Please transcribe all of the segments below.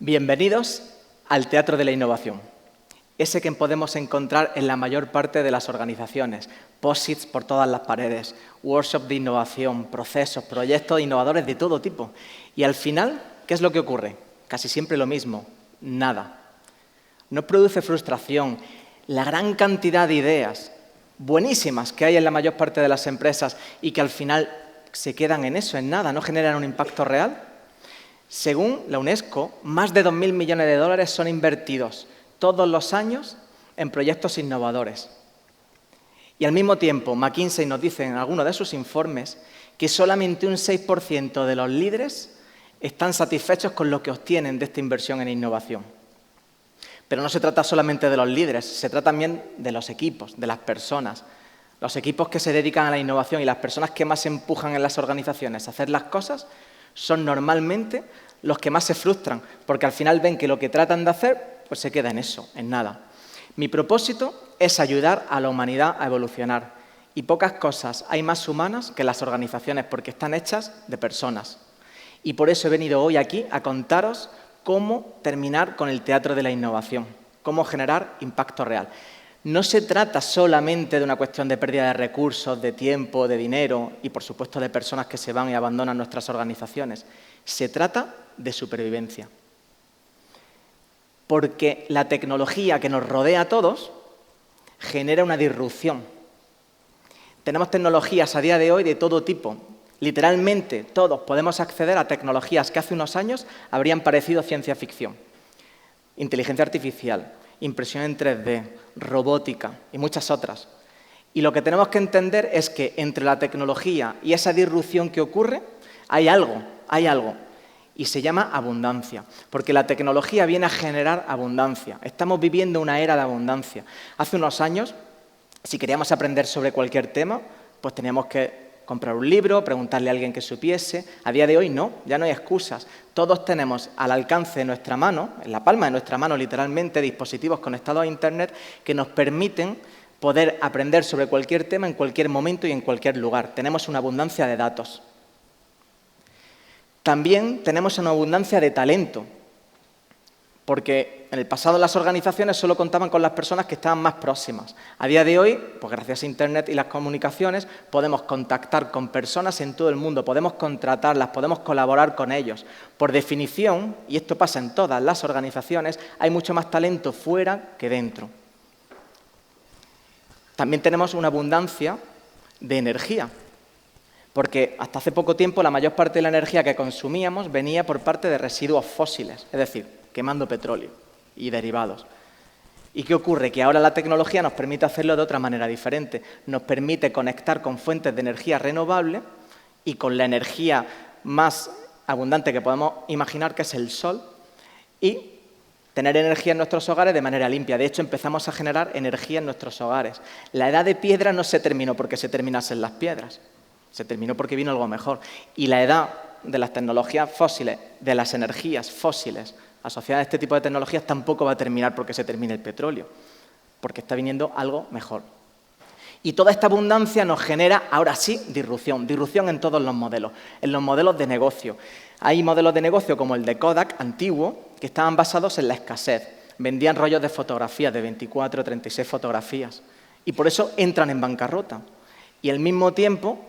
Bienvenidos al Teatro de la Innovación, ese que podemos encontrar en la mayor parte de las organizaciones, post-its por todas las paredes, workshops de innovación, procesos, proyectos innovadores de todo tipo. Y al final, ¿qué es lo que ocurre? Casi siempre lo mismo, nada. Nos produce frustración la gran cantidad de ideas buenísimas que hay en la mayor parte de las empresas y que al final se quedan en eso, en nada, no generan un impacto real. Según la UNESCO, más de 2.000 millones de dólares son invertidos todos los años en proyectos innovadores. Y al mismo tiempo, McKinsey nos dice en alguno de sus informes que solamente un 6% de los líderes están satisfechos con lo que obtienen de esta inversión en innovación. Pero no se trata solamente de los líderes, se trata también de los equipos, de las personas. Los equipos que se dedican a la innovación y las personas que más empujan en las organizaciones a hacer las cosas son normalmente los que más se frustran, porque al final ven que lo que tratan de hacer pues se queda en eso, en nada. Mi propósito es ayudar a la humanidad a evolucionar. Y pocas cosas hay más humanas que las organizaciones, porque están hechas de personas. Y por eso he venido hoy aquí a contaros cómo terminar con el teatro de la innovación, cómo generar impacto real. No se trata solamente de una cuestión de pérdida de recursos, de tiempo, de dinero y, por supuesto, de personas que se van y abandonan nuestras organizaciones. Se trata de supervivencia. Porque la tecnología que nos rodea a todos genera una disrupción. Tenemos tecnologías a día de hoy de todo tipo. Literalmente todos podemos acceder a tecnologías que hace unos años habrían parecido ciencia ficción. Inteligencia artificial, impresión en 3D, robótica y muchas otras. Y lo que tenemos que entender es que entre la tecnología y esa disrupción que ocurre hay algo. Y se llama abundancia, porque la tecnología viene a generar abundancia. Estamos viviendo una era de abundancia. Hace unos años, si queríamos aprender sobre cualquier tema, pues teníamos que comprar un libro, preguntarle a alguien que supiese. A día de hoy no, ya no hay excusas. Todos tenemos al alcance de nuestra mano, en la palma de nuestra mano literalmente, dispositivos conectados a Internet que nos permiten poder aprender sobre cualquier tema en cualquier momento y en cualquier lugar. Tenemos una abundancia de datos. También tenemos una abundancia de talento, porque en el pasado las organizaciones solo contaban con las personas que estaban más próximas. A día de hoy, pues gracias a Internet y las comunicaciones, podemos contactar con personas en todo el mundo, podemos contratarlas, podemos colaborar con ellos. Por definición, y esto pasa en todas las organizaciones, hay mucho más talento fuera que dentro. También tenemos una abundancia de energía, porque hasta hace poco tiempo la mayor parte de la energía que consumíamos venía por parte de residuos fósiles, es decir, quemando petróleo y derivados. ¿Y qué ocurre? Que ahora la tecnología nos permite hacerlo de otra manera diferente. Nos permite conectar con fuentes de energía renovable y con la energía más abundante que podemos imaginar, que es el sol, y tener energía en nuestros hogares de manera limpia. De hecho, empezamos a generar energía en nuestros hogares. La edad de piedra no se terminó porque se terminasen las piedras. Se terminó porque vino algo mejor. Y la edad de las tecnologías fósiles, de las energías fósiles asociadas a este tipo de tecnologías, tampoco va a terminar porque se termine el petróleo, porque está viniendo algo mejor. Y toda esta abundancia nos genera, ahora sí, disrupción en todos los modelos, en los modelos de negocio. Hay modelos de negocio como el de Kodak, antiguo, que estaban basados en la escasez. Vendían rollos de fotografías, de 24 o 36 fotografías, y por eso entran en bancarrota. Y al mismo tiempo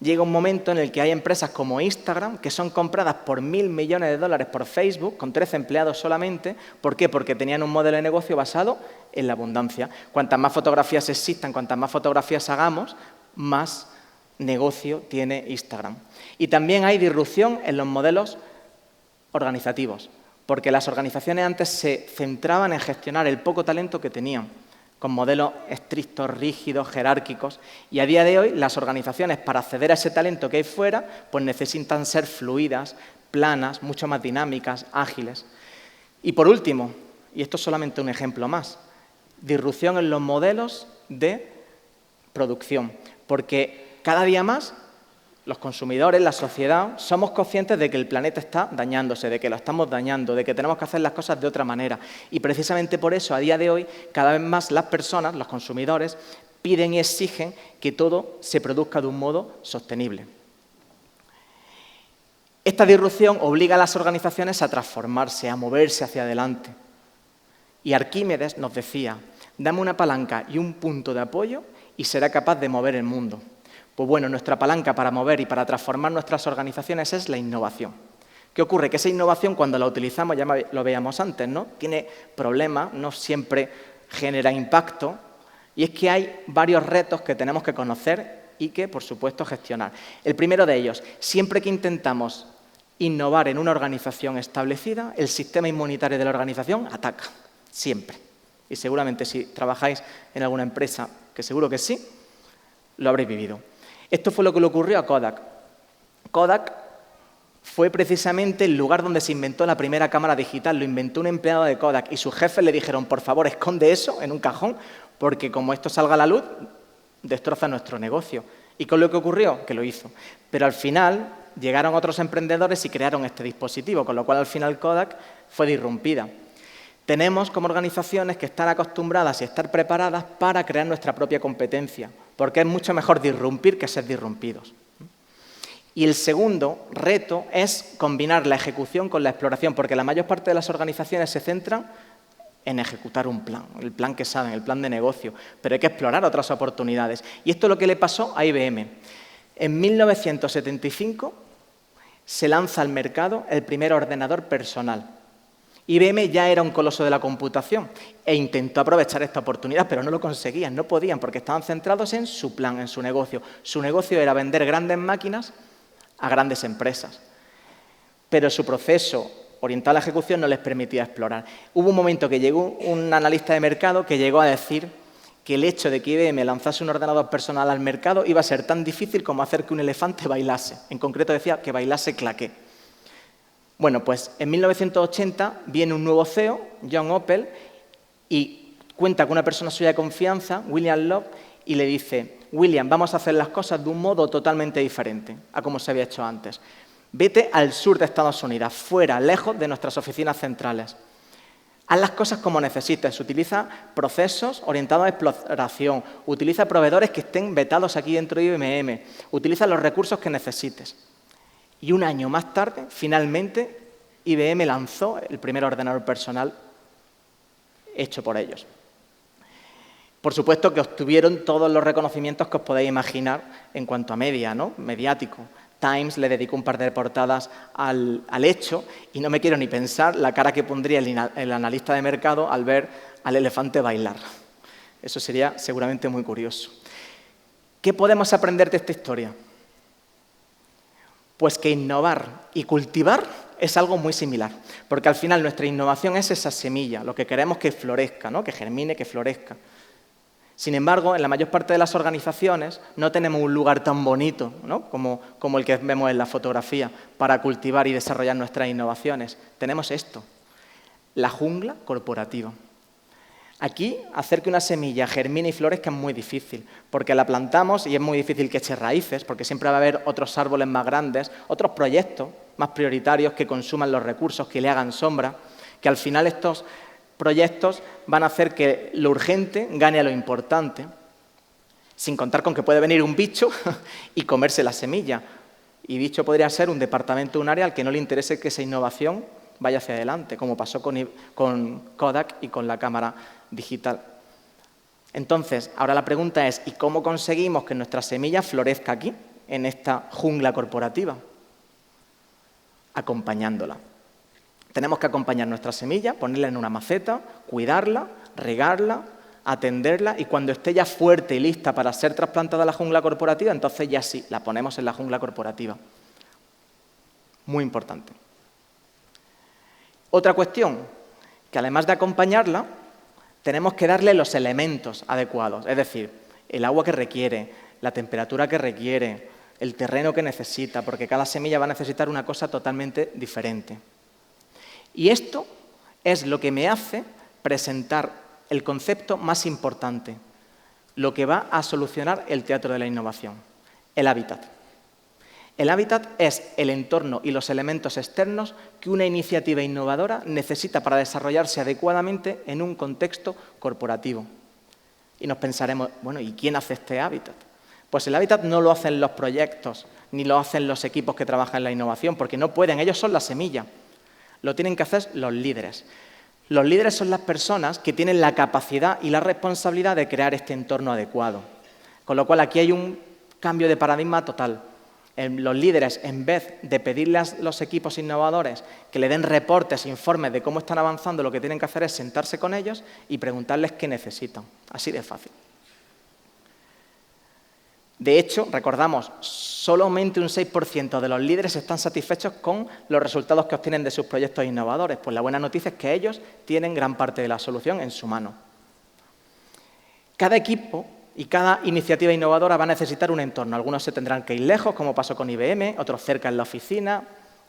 llega un momento en el que hay empresas como Instagram que son compradas por 1.000 millones de dólares por Facebook, con 13 empleados solamente. ¿Por qué? Porque tenían un modelo de negocio basado en la abundancia. Cuantas más fotografías existan, cuantas más fotografías hagamos, más negocio tiene Instagram. Y también hay disrupción en los modelos organizativos, porque las organizaciones antes se centraban en gestionar el poco talento que tenían, con modelos estrictos, rígidos, jerárquicos. Y a día de hoy, las organizaciones, para acceder a ese talento que hay fuera, pues necesitan ser fluidas, planas, mucho más dinámicas, ágiles. Y por último, y esto es solamente un ejemplo más, disrupción en los modelos de producción. Porque cada día más los consumidores, la sociedad, somos conscientes de que el planeta está dañándose, de que lo estamos dañando, de que tenemos que hacer las cosas de otra manera. Y precisamente por eso, a día de hoy, cada vez más las personas, los consumidores, piden y exigen que todo se produzca de un modo sostenible. Esta disrupción obliga a las organizaciones a transformarse, a moverse hacia adelante. Y Arquímedes nos decía, dame una palanca y un punto de apoyo y será capaz de mover el mundo. Pues bueno, nuestra palanca para mover y para transformar nuestras organizaciones es la innovación. ¿Qué ocurre? Que esa innovación, cuando la utilizamos, ya lo veíamos antes, ¿no? Tiene problemas, no siempre genera impacto, y es que hay varios retos que tenemos que conocer y que, por supuesto, gestionar. El primero de ellos, siempre que intentamos innovar en una organización establecida, el sistema inmunitario de la organización ataca, siempre. Y seguramente si trabajáis en alguna empresa, que seguro que sí, lo habréis vivido. Esto fue lo que le ocurrió a Kodak. Kodak fue precisamente el lugar donde se inventó la primera cámara digital. Lo inventó un empleado de Kodak y sus jefes le dijeron, por favor, esconde eso en un cajón, porque como esto salga a la luz, destroza nuestro negocio. ¿Y con lo que ocurrió? Que lo hizo. Pero al final llegaron otros emprendedores y crearon este dispositivo, con lo cual al final Kodak fue disrumpida. Tenemos como organizaciones que estar acostumbradas y estar preparadas para crear nuestra propia competencia, porque es mucho mejor disrumpir que ser disrumpidos. Y el segundo reto es combinar la ejecución con la exploración, porque la mayor parte de las organizaciones se centran en ejecutar un plan, el plan que saben, el plan de negocio, pero hay que explorar otras oportunidades. Y esto es lo que le pasó a IBM. En 1975 se lanza al mercado el primer ordenador personal. IBM ya era un coloso de la computación e intentó aprovechar esta oportunidad, pero no lo conseguían, no podían, porque estaban centrados en su plan, en su negocio. Su negocio era vender grandes máquinas a grandes empresas, pero su proceso orientado a la ejecución no les permitía explorar. Hubo un momento que llegó un analista de mercado que llegó a decir que el hecho de que IBM lanzase un ordenador personal al mercado iba a ser tan difícil como hacer que un elefante bailase. En concreto decía que bailase claqué. Bueno, pues en 1980 viene un nuevo CEO, John Opel, y cuenta con una persona suya de confianza, William Love, y le dice, William, vamos a hacer las cosas de un modo totalmente diferente a como se había hecho antes. Vete al sur de Estados Unidos, fuera, lejos de nuestras oficinas centrales. Haz las cosas como necesites. Utiliza procesos orientados a exploración. Utiliza proveedores que estén vetados aquí dentro de IBM. Utiliza los recursos que necesites. Y un año más tarde, finalmente, IBM lanzó el primer ordenador personal hecho por ellos. Por supuesto que obtuvieron todos los reconocimientos que os podéis imaginar en cuanto a media, ¿no? Mediático. Times le dedicó un par de portadas al hecho y no me quiero ni pensar la cara que pondría el analista de mercado al ver al elefante bailar. Eso sería seguramente muy curioso. ¿Qué podemos aprender de esta historia? Pues que innovar y cultivar es algo muy similar, porque al final nuestra innovación es esa semilla, lo que queremos que florezca, ¿no? Que germine, que florezca. Sin embargo, en la mayor parte de las organizaciones no tenemos un lugar tan bonito, ¿no? como el que vemos en la fotografía para cultivar y desarrollar nuestras innovaciones. Tenemos esto, la jungla corporativa. Aquí, hacer que una semilla germine y florezca es muy difícil, porque la plantamos y es muy difícil que eche raíces, porque siempre va a haber otros árboles más grandes, otros proyectos más prioritarios que consuman los recursos, que le hagan sombra, que al final estos proyectos van a hacer que lo urgente gane a lo importante, sin contar con que puede venir un bicho y comerse la semilla. Y bicho podría ser un departamento, un área al que no le interese que esa innovación vaya hacia adelante, como pasó con Kodak y con la cámara digital. Entonces, ahora la pregunta es, ¿y cómo conseguimos que nuestra semilla florezca aquí, en esta jungla corporativa? Acompañándola. Tenemos que acompañar nuestra semilla, ponerla en una maceta, cuidarla, regarla, atenderla y cuando esté ya fuerte y lista para ser trasplantada a la jungla corporativa, entonces ya sí, la ponemos en la jungla corporativa. Muy importante. Otra cuestión, que además de acompañarla, tenemos que darle los elementos adecuados, es decir, el agua que requiere, la temperatura que requiere, el terreno que necesita, porque cada semilla va a necesitar una cosa totalmente diferente. Y esto es lo que me hace presentar el concepto más importante, lo que va a solucionar el teatro de la innovación, el hábitat. El hábitat es el entorno y los elementos externos que una iniciativa innovadora necesita para desarrollarse adecuadamente en un contexto corporativo. Y nos pensaremos, bueno, ¿y quién hace este hábitat? Pues el hábitat no lo hacen los proyectos, ni lo hacen los equipos que trabajan en la innovación, porque no pueden, ellos son la semilla. Lo tienen que hacer los líderes. Los líderes son las personas que tienen la capacidad y la responsabilidad de crear este entorno adecuado. Con lo cual, aquí hay un cambio de paradigma total. Los líderes, en vez de pedirle a los equipos innovadores que le den reportes, informes de cómo están avanzando, lo que tienen que hacer es sentarse con ellos y preguntarles qué necesitan. Así de fácil. De hecho, recordamos, solamente un 6% de los líderes están satisfechos con los resultados que obtienen de sus proyectos innovadores. Pues la buena noticia es que ellos tienen gran parte de la solución en su mano. Cada equipo y cada iniciativa innovadora va a necesitar un entorno. Algunos se tendrán que ir lejos, como pasó con IBM, otros cerca en la oficina.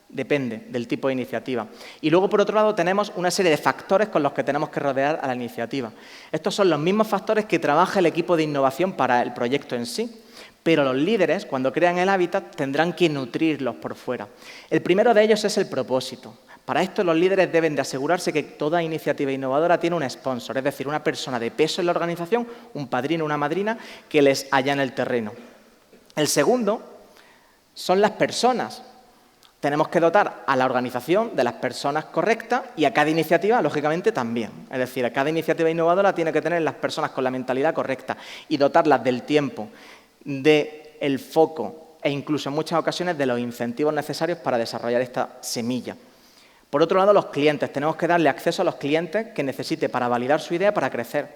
Depende del tipo de iniciativa. Y luego, por otro lado, tenemos una serie de factores con los que tenemos que rodear a la iniciativa. Estos son los mismos factores que trabaja el equipo de innovación para el proyecto en sí. Pero los líderes, cuando crean el hábitat, tendrán que nutrirlos por fuera. El primero de ellos es el propósito. Para esto, los líderes deben de asegurarse que toda iniciativa innovadora tiene un sponsor, es decir, una persona de peso en la organización, un padrino o una madrina, que les allane el terreno. El segundo son las personas. Tenemos que dotar a la organización de las personas correctas y a cada iniciativa, lógicamente, también. Es decir, a cada iniciativa innovadora tiene que tener las personas con la mentalidad correcta y dotarlas del tiempo, del foco e incluso en muchas ocasiones de los incentivos necesarios para desarrollar esta semilla. Por otro lado, los clientes. Tenemos que darle acceso a los clientes que necesite para validar su idea, para crecer.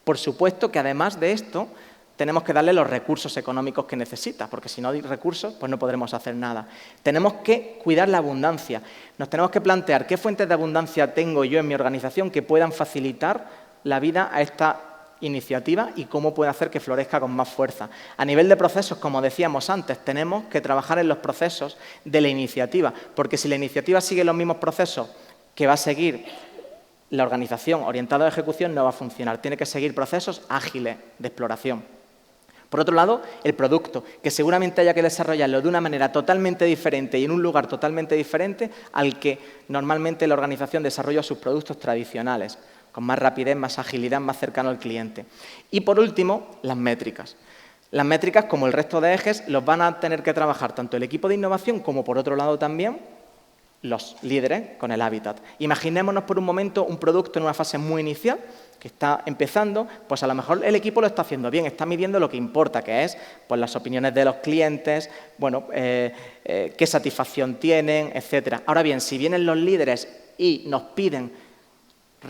Por supuesto que además de esto, tenemos que darle los recursos económicos que necesita, porque si no hay recursos, pues no podremos hacer nada. Tenemos que cuidar la abundancia. Nos tenemos que plantear qué fuentes de abundancia tengo yo en mi organización que puedan facilitar la vida a esta iniciativa y cómo puede hacer que florezca con más fuerza. A nivel de procesos, como decíamos antes, tenemos que trabajar en los procesos de la iniciativa, porque si la iniciativa sigue los mismos procesos que va a seguir la organización orientada a ejecución, no va a funcionar. Tiene que seguir procesos ágiles de exploración. Por otro lado, el producto, que seguramente haya que desarrollarlo de una manera totalmente diferente y en un lugar totalmente diferente al que normalmente la organización desarrolla sus productos tradicionales, con más rapidez, más agilidad, más cercano al cliente. Y por último, las métricas. Las métricas, como el resto de ejes, los van a tener que trabajar tanto el equipo de innovación como, por otro lado, también los líderes con el hábitat. Imaginémonos por un momento un producto en una fase muy inicial, que está empezando, pues a lo mejor el equipo lo está haciendo bien, está midiendo lo que importa, que es pues, las opiniones de los clientes, bueno, qué satisfacción tienen, etc. Ahora bien, si vienen los líderes y nos piden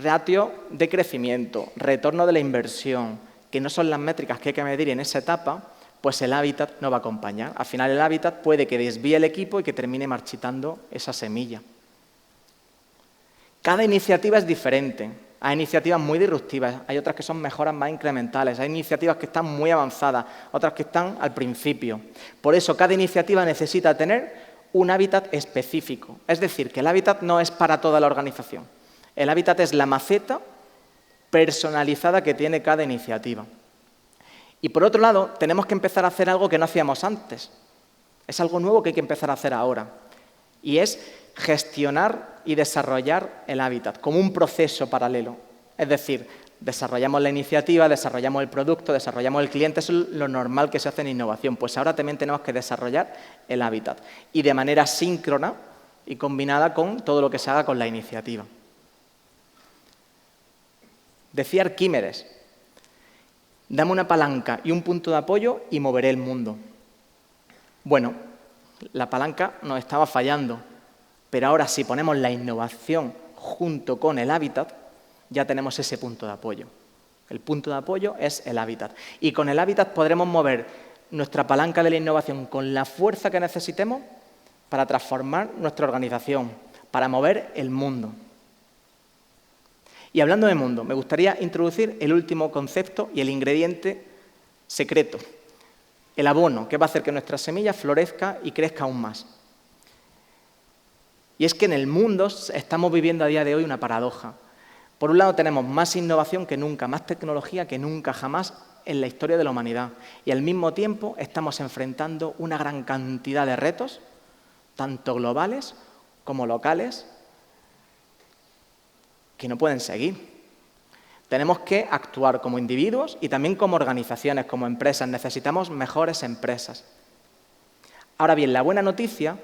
ratio de crecimiento, retorno de la inversión, que no son las métricas que hay que medir en esa etapa, pues el hábitat no va a acompañar. Al final el hábitat puede que desvíe el equipo y que termine marchitando esa semilla. Cada iniciativa es diferente. Hay iniciativas muy disruptivas, hay otras que son mejoras más incrementales, hay iniciativas que están muy avanzadas, otras que están al principio. Por eso cada iniciativa necesita tener un hábitat específico. Es decir, que el hábitat no es para toda la organización. El hábitat es la maceta personalizada que tiene cada iniciativa. Y por otro lado, tenemos que empezar a hacer algo que no hacíamos antes. Es algo nuevo que hay que empezar a hacer ahora. Y es gestionar y desarrollar el hábitat como un proceso paralelo. Es decir, desarrollamos la iniciativa, desarrollamos el producto, desarrollamos el cliente. Eso es lo normal que se hace en innovación. Pues ahora también tenemos que desarrollar el hábitat. Y de manera síncrona y combinada con todo lo que se haga con la iniciativa. Decía Arquímedes, dame una palanca y un punto de apoyo y moveré el mundo. Bueno, la palanca nos estaba fallando, pero ahora si ponemos la innovación junto con el hábitat, ya tenemos ese punto de apoyo. El punto de apoyo es el hábitat. Y con el hábitat podremos mover nuestra palanca de la innovación con la fuerza que necesitemos para transformar nuestra organización, para mover el mundo. Y hablando de mundo, me gustaría introducir el último concepto y el ingrediente secreto, el abono, que va a hacer que nuestra semilla florezca y crezca aún más. Y es que en el mundo estamos viviendo a día de hoy una paradoja. Por un lado tenemos más innovación que nunca, más tecnología que nunca jamás en la historia de la humanidad. Y al mismo tiempo estamos enfrentando una gran cantidad de retos, tanto globales como locales, que no pueden seguir. Tenemos que actuar como individuos y también como organizaciones, como empresas. Necesitamos mejores empresas. Ahora bien, la buena noticia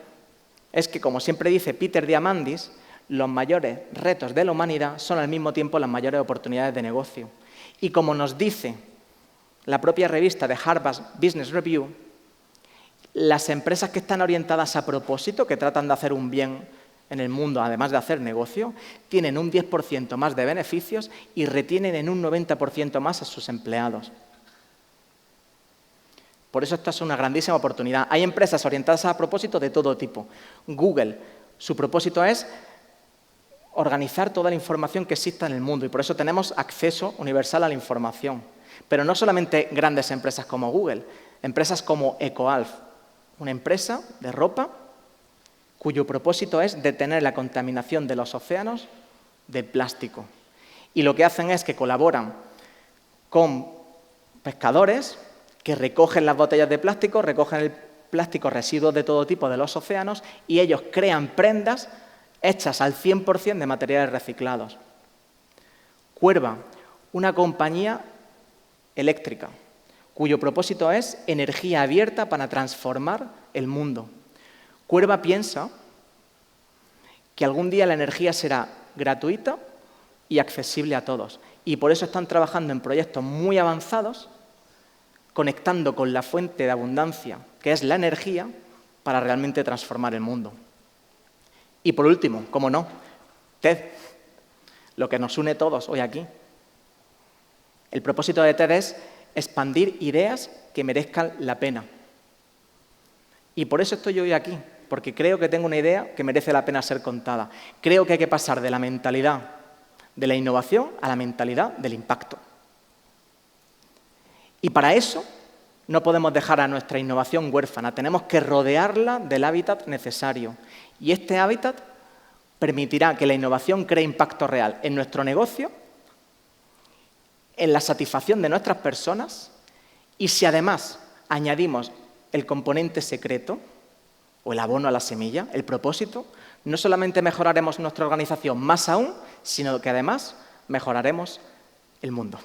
es que, como siempre dice Peter Diamandis, los mayores retos de la humanidad son al mismo tiempo las mayores oportunidades de negocio. Y como nos dice la propia revista de Harvard Business Review, las empresas que están orientadas a propósito, que tratan de hacer un bien en el mundo, además de hacer negocio, tienen un 10% más de beneficios y retienen en un 90% más a sus empleados. Por eso esta es una grandísima oportunidad. Hay empresas orientadas a propósito de todo tipo. Google, su propósito es organizar toda la información que exista en el mundo y por eso tenemos acceso universal a la información. Pero no solamente grandes empresas como Google, empresas como EcoAlf, una empresa de ropa cuyo propósito es detener la contaminación de los océanos de plástico. Y lo que hacen es que colaboran con pescadores que recogen las botellas de plástico, recogen el plástico, residuos de todo tipo de los océanos y ellos crean prendas hechas al 100% de materiales reciclados. Cuerva, una compañía eléctrica cuyo propósito es energía abierta para transformar el mundo. Cuerva piensa que algún día la energía será gratuita y accesible a todos. Y por eso están trabajando en proyectos muy avanzados, conectando con la fuente de abundancia, que es la energía, para realmente transformar el mundo. Y por último, cómo no, TED, lo que nos une todos hoy aquí. El propósito de TED es expandir ideas que merezcan la pena. Y por eso estoy hoy aquí, porque creo que tengo una idea que merece la pena ser contada. Creo que hay que pasar de la mentalidad de la innovación a la mentalidad del impacto. Y para eso no podemos dejar a nuestra innovación huérfana, tenemos que rodearla del hábitat necesario. Y este hábitat permitirá que la innovación cree impacto real en nuestro negocio, en la satisfacción de nuestras personas y si además añadimos el componente secreto o el abono a la semilla, el propósito, no solamente mejoraremos nuestra organización más aún, sino que además mejoraremos el mundo.